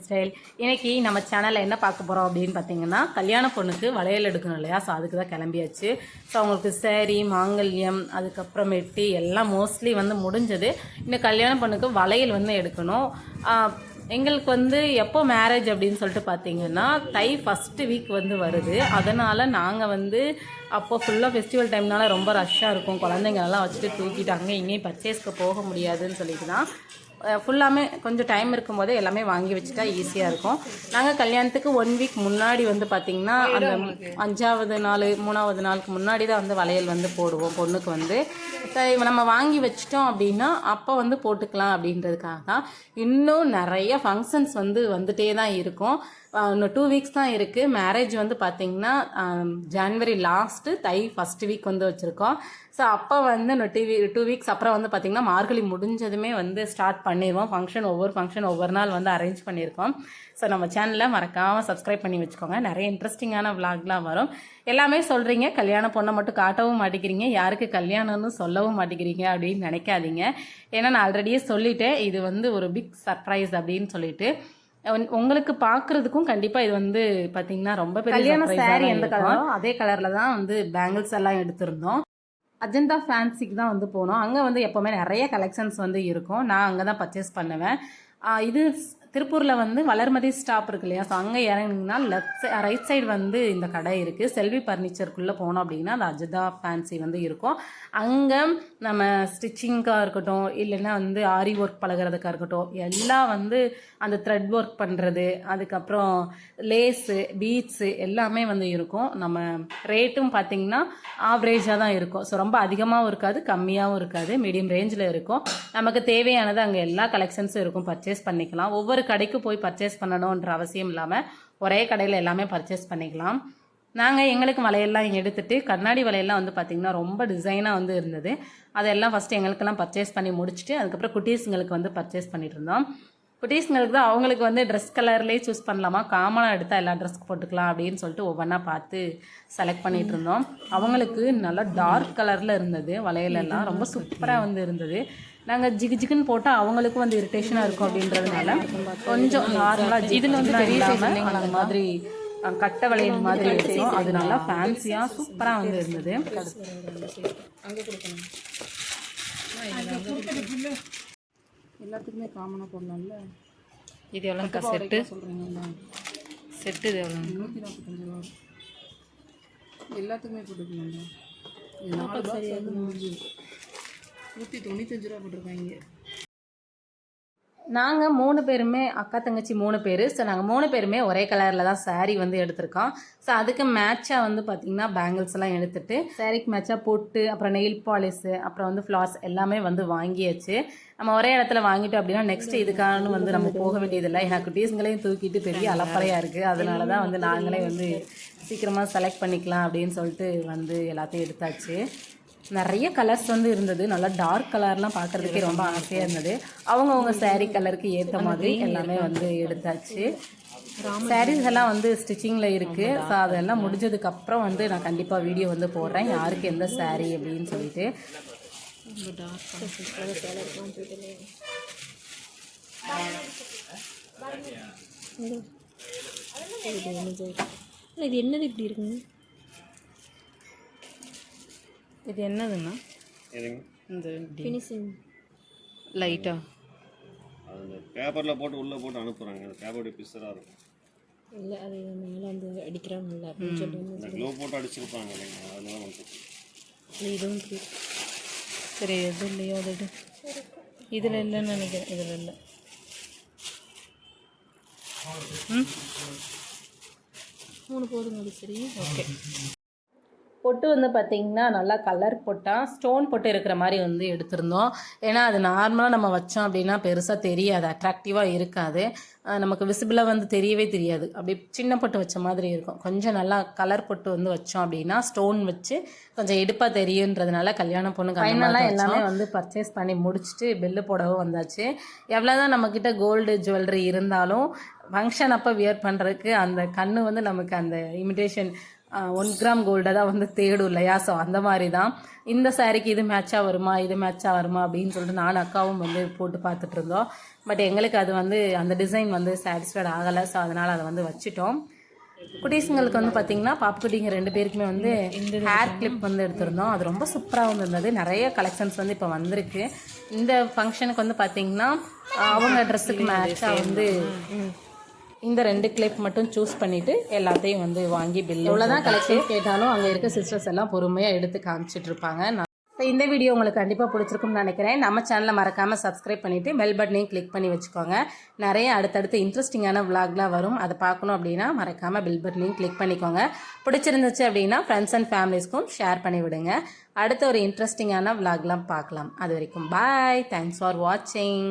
Style. இன்னைக்கு நம்ம சேனலில் என்ன பார்க்க போகிறோம் அப்படின்னு பார்த்தீங்கன்னா, கல்யாண பொண்ணுக்கு வளையல் எடுக்கணும் இல்லையா? ஸோ அதுக்கு தான் கிளம்பியாச்சு. ஸோ அவங்களுக்கு சேரீ, மாங்கல்யம், அதுக்கப்புறமேட்டு எல்லாம் மோஸ்ட்லி வந்து முடிஞ்சது. இன்னும் கல்யாண பொண்ணுக்கு வளையல் வந்து எடுக்கணும். எங்களுக்கு வந்து எப்போ மேரேஜ் அப்படின்னு சொல்லிட்டு பார்த்தீங்கன்னா, தை ஃபஸ்ட்டு வீக் வந்து வருது. அதனால் நாங்கள் வந்து அப்போது ஃபுல்லாக ஃபெஸ்டிவல் டைம்னால ரொம்ப ரஷ்ஷாக இருக்கும். குழந்தைங்களெல்லாம் வச்சுட்டு தூக்கிட்டு அங்கே இங்கேயும் பர்ச்சேஸ்க்கு போக முடியாதுன்னு சொல்லிட்டு தான் ஃபுல்லாமே கொஞ்சம் டைம் இருக்கும்போதே எல்லாமே வாங்கி வச்சுட்டா ஈஸியாக இருக்கும். நாங்கள் கல்யாணத்துக்கு 1 வீக் முன்னாடி வந்து பார்த்திங்கன்னா, அந்த 5வது நாள் 3வது நாளுக்கு முன்னாடி தான் வந்து வளையல் வந்து போடுவோம் பொண்ணுக்கு வந்து. நம்ம வாங்கி வச்சிட்டோம் அப்படின்னா அப்போ வந்து போட்டுக்கலாம் அப்படின்றதுக்காக தான். இன்னும் நிறைய ஃபங்க்ஷன்ஸ் வந்து வந்துட்டே தான் இருக்கும். இன்னும் 2 வீக்ஸ் தான் இருக்குது. மேரேஜ் வந்து பார்த்திங்கன்னா ஜனவரி லாஸ்ட்டு, தை ஃபஸ்ட் வீக் வந்து வச்சுருக்கோம். ஸோ அப்போ வந்து இன்னும் 2 வீக்ஸ் அப்புறம் வந்து பார்த்திங்கன்னா மார்கழி முடிஞ்சதுமே வந்து ஸ்டார்ட் பண்ணிடுவோம். ஒவ்வொரு ஃபங்க்ஷன் ஒவ்வொரு நாள் வந்து அரேஞ்ச் பண்ணியிருக்கோம். ஸோ நம்ம சேனலில் மறக்காமல் சப்ஸ்கிரைப் பண்ணி வச்சுக்கோங்க. நிறைய இன்ட்ரெஸ்டிங்கான விளாக்லாம் வரும். எல்லாமே சொல்கிறீங்க, கல்யாண பொண்ணை மட்டும் காட்டவும் மாட்டேங்கிறீங்க, யாருக்கு கல்யாணம்னு சொல்லவும் மாட்டேங்கிறீங்க அப்படின்னு நினைக்காதீங்க. ஏன்னா நான் ஆல்ரெடியே சொல்லிட்டேன், இது வந்து ஒரு பிக் சர்ப்ரைஸ் அப்படின்னு சொல்லிட்டு. உங்களுக்கு பார்க்குறதுக்கும் கண்டிப்பாக இது வந்து பார்த்தீங்கன்னா ரொம்ப பெரிய கல்யாண சாரி எந்த கலரோ அதே கலரில் தான் வந்து பேங்கிள்ஸ் எல்லாம் எடுத்திருந்தோம். அஜந்தா ஃபேன்சிக்கு தான் வந்து போனோம். அங்கே வந்து எப்போவுமே நிறைய கலெக்ஷன்ஸ் வந்து இருக்கும். நான் அங்கே தான் பர்ச்சேஸ் பண்ணுவேன். இது திருப்பூரில் வந்து வளர்மதி ஸ்டாப் இருக்கு இல்லையா? ஸோ அங்கே இறங்கினீங்கன்னா ரைட் சைடு வந்து இந்த கடை இருக்குது. செல்வி பர்னிச்சருக்குள்ளே போனோம் அப்படின்னா அந்த அஜந்தா ஃபேன்சி வந்து இருக்கும். அங்கே நம்ம ஸ்டிச்சிங்காக இருக்கட்டும், இல்லைன்னா வந்து ஆரி ஒர்க் பழகிறதுக்காக இருக்கட்டும், எல்லாம் வந்து அந்த த்ரெட் ஒர்க் பண்ணுறது, அதுக்கப்புறம் லேஸு, பீட்ஸு எல்லாமே வந்து இருக்கும். நம்ம ரேட்டும் பார்த்திங்கன்னா ஆவரேஜாக தான் இருக்கும். ஸோ ரொம்ப அதிகமாகவும் இருக்காது, கம்மியாகவும் இருக்காது, மீடியம் ரேஞ்சில் இருக்கும். நமக்கு தேவையானது அங்கே எல்லா கலெக்ஷன்ஸும் இருக்கும், பர்ச்சேஸ் பண்ணிக்கலாம். ஒவ்வொரு கடைக்கு போய் பர்ச்சேஸ் பண்ணணுன்ற அவசியம் இல்லாமல் ஒரே கடையில் எல்லாமே பர்ச்சேஸ் பண்ணிக்கலாம். நாங்கள் எங்களுக்கு வளையல்லாம் எடுத்துகிட்டு, கண்ணாடி வளையல்லாம் வந்து பார்த்திங்கன்னா ரொம்ப டிசைனாக வந்து இருந்தது. அதெல்லாம் ஃபஸ்ட்டு எங்களுக்கெல்லாம் பர்ச்சேஸ் பண்ணி முடிச்சுட்டு அதுக்கப்புறம் குட்டீஸுங்களுக்கு வந்து பர்ச்சேஸ் பண்ணிட்டு இருந்தோம். குட்டீஸுங்களுக்கு தான் அவங்களுக்கு வந்து ட்ரெஸ் கலர்லேயே சூஸ் பண்ணலாமா, காமனாக எடுத்தால் எல்லா ட்ரெஸ்க்கு போட்டுக்கலாம் அப்படின்னு சொல்லிட்டு ஒவ்வொன்றா பார்த்து செலக்ட் பண்ணிகிட்டு இருந்தோம். அவங்களுக்கு நல்லா டார்க் கலரில் இருந்தது வளையலெல்லாம், ரொம்ப சூப்பராக வந்து இருந்தது. நாங்கள் ஜிகுன்னு போட்டால் அவங்களுக்கும் வந்து இரிட்டேஷனாக இருக்கும் அப்படின்றதுனால கொஞ்சம் நார்மலாக இதில் வந்து இல்லாமல் அந்த மாதிரி கட்டை வளையல் மாதிரி இருக்கும். அது நல்லா ஃபேன்சியாக சூப்பராக வந்து இருந்தது. எல்லாத்துக்குமே காமனாக போடலாம்ல. இது எவ்வளோக்கா செட்டு? சொல்கிறீங்களா செட்டு இது எவ்வளோ? 145 ரூபா. எல்லாத்துக்குமே போட்டுக்கலாம்ல. இது 4 சரியாக 195 ரூபா போட்டிருக்காங்க. நாங்கள் 3 பேருமே அக்கா தங்கச்சி 3 பேர். ஸோ நாங்கள் 3 பேருமே ஒரே கலரில் தான் சாரீ வந்து எடுத்திருக்கோம். ஸோ அதுக்கு மேட்சாக வந்து பார்த்திங்கன்னா பேங்கிள்ஸ் எல்லாம் எடுத்துகிட்டு சாரீக்கு மேட்சாக போட்டு அப்புறம் நெயில் பாலிஷு அப்புறம் வந்து ஃப்ளார்ஸ் எல்லாமே வந்து வாங்கியாச்சு. நம்ம ஒரே இடத்துல வாங்கிட்டோம் அப்படின்னா நெக்ஸ்ட் இதுக்கான வந்து நம்ம போக வேண்டியதில்லை. ஏன்னா குட்டீஸுங்களையும் தூக்கிட்டு பெரிய அலப்பறையாக இருக்குது. அதனால தான் வந்து நாங்களே வந்து சீக்கிரமாக செலக்ட் பண்ணிக்கலாம் அப்படின்னு சொல்லிட்டு வந்து எல்லாத்தையும் எடுத்தாச்சு. நிறைய கலர்ஸ் வந்து இருந்தது. நல்லா டார்க் கலர்லாம் பார்க்குறதுக்கே ரொம்ப ஆசையாக இருந்தது. அவங்கவுங்க சாரீ கலருக்கு ஏற்ற மாதிரி எல்லாமே வந்து எடுத்தாச்சு. சாரீஸ் எல்லாம் வந்து ஸ்டிச்சிங்கில் இருக்குது. ஸோ அதெல்லாம் முடிஞ்சதுக்கப்புறம் வந்து நான் கண்டிப்பாக வீடியோ வந்து போடுறேன், யாருக்கு எந்த சாரீ அப்படின்னு சொல்லிட்டு. இது என்னது இப்படி இருக்குங்க? இது என்னதுன்னா இந்த ஃபினிஷிங் லைட்டாக அது பேப்பரில் போட்டு உள்ளே போட்டு அனுப்புகிறாங்க. அது பேப்பருடைய பிசராக இருக்கும். இல்லை, அது மேலே வந்து அடிக்கிறாங்கல்ல அப்படின்னு சொல்லி க்ளோ போட்டு அடிச்சிருப்பாங்க இல்லைங்க, அதனால வந்து இதுவும் சரி. எது இல்லையோ அது இதில் இல்லைன்னு நினைக்கிறேன். இதில் இல்லை. ம் 3 போதுங்க. அது சரி, ஓகே. பொட்டு வந்து பார்த்திங்கன்னா நல்லா கலர் பொட்டாக ஸ்டோன் பொட்டு இருக்கிற மாதிரி வந்து எடுத்திருந்தோம். ஏன்னா அது நார்மலாக நம்ம வச்சோம் அப்படின்னா பெருசாக தெரியாது, அட்ராக்டிவாக இருக்காது, நமக்கு விசிபிளாக வந்து தெரியவே தெரியாது. அப்படி சின்ன பொட்டு வச்ச மாதிரி இருக்கும். கொஞ்சம் நல்லா கலர் பொட்டு வந்து வச்சோம் அப்படின்னா ஸ்டோன் வச்சு கொஞ்சம் எடுப்பாக தெரியுன்றதுனால கல்யாண பொண்ணுக்கு ஃபைனலாக எல்லாமே வந்து பர்ச்சேஸ் பண்ணி முடிச்சுட்டு பெல்லு போடவும் வந்தாச்சு. எவ்வளோதான் நம்மக்கிட்ட கோல்டு ஜுவல்லரி இருந்தாலும் ஃபங்க்ஷன் அப்போ வியர் பண்ணுறதுக்கு அந்த கண்ணு வந்து நமக்கு அந்த இமிடேஷன் 1 கிராம் கோல்டை தான் வந்து தேடும் இல்லையா. ஸோ அந்த மாதிரி தான் இந்த சாரீக்கு இது மேட்சாக வருமா இது மேட்சாக வருமா அப்படின்னு சொல்லிட்டு நானும் அக்காவும் வந்து போட்டு பார்த்துட்டு இருந்தோம். பட் எங்களுக்கு அது வந்து அந்த டிசைன் வந்து சாட்டிஸ்ஃபைட் ஆகலை. ஸோ அதனால் அதை வந்து வச்சுட்டோம். குட்டீஸுங்களுக்கு வந்து பார்த்திங்கன்னா பாப்புக்குட்டிங்க 2 பேருக்குமே வந்து ஹேர் கிளிப் வந்து எடுத்திருந்தோம். அது ரொம்ப சூப்பராக இருந்தது. நிறைய கலெக்ஷன்ஸ் வந்து இப்போ வந்திருக்கு. இந்த ஃபங்க்ஷனுக்கு வந்து பார்த்திங்கன்னா அவங்க ட்ரெஸ்ஸுக்கு மேட்சாக வந்து இந்த 2 கிளிப் மட்டும் சூஸ் பண்ணிவிட்டு எல்லாத்தையும் வந்து வாங்கி பில் எவ்வளோதான் கலெக்ஷன்ஸ் கேட்டாலும் அங்கே இருக்க சிஸ்டர்ஸ் எல்லாம் பொறுமையாக எடுத்து காமிச்சிட்டு இருப்பாங்க. ஸோ இந்த வீடியோ உங்களுக்கு கண்டிப்பாக பிடிச்சிருக்கும்னு நினைக்கிறேன். நம்ம சேனலை மறக்காமல் சப்ஸ்கிரைப் பண்ணிவிட்டு பெல் பட்டனையும் கிளிக் பண்ணி வச்சுக்கோங்க. நிறைய அடுத்தடுத்து இன்ட்ரெஸ்டிங்கான விளாக்லாம் வரும். அதை பார்க்கணும் அப்படின்னா மறக்காமல் பெல் பட்டனையும் கிளிக் பண்ணிக்கோங்க. பிடிச்சிருந்துச்சு அப்படின்னா ஃப்ரெண்ட்ஸ் அண்ட் ஃபேமிலிஸ்க்கும் ஷேர் பண்ணி விடுங்க. அடுத்த ஒரு இன்ட்ரெஸ்டிங்கான விளாக்லாம் பார்க்கலாம். அது வரைக்கும் பாய். தேங்க்ஸ் ஃபார் வாட்சிங்.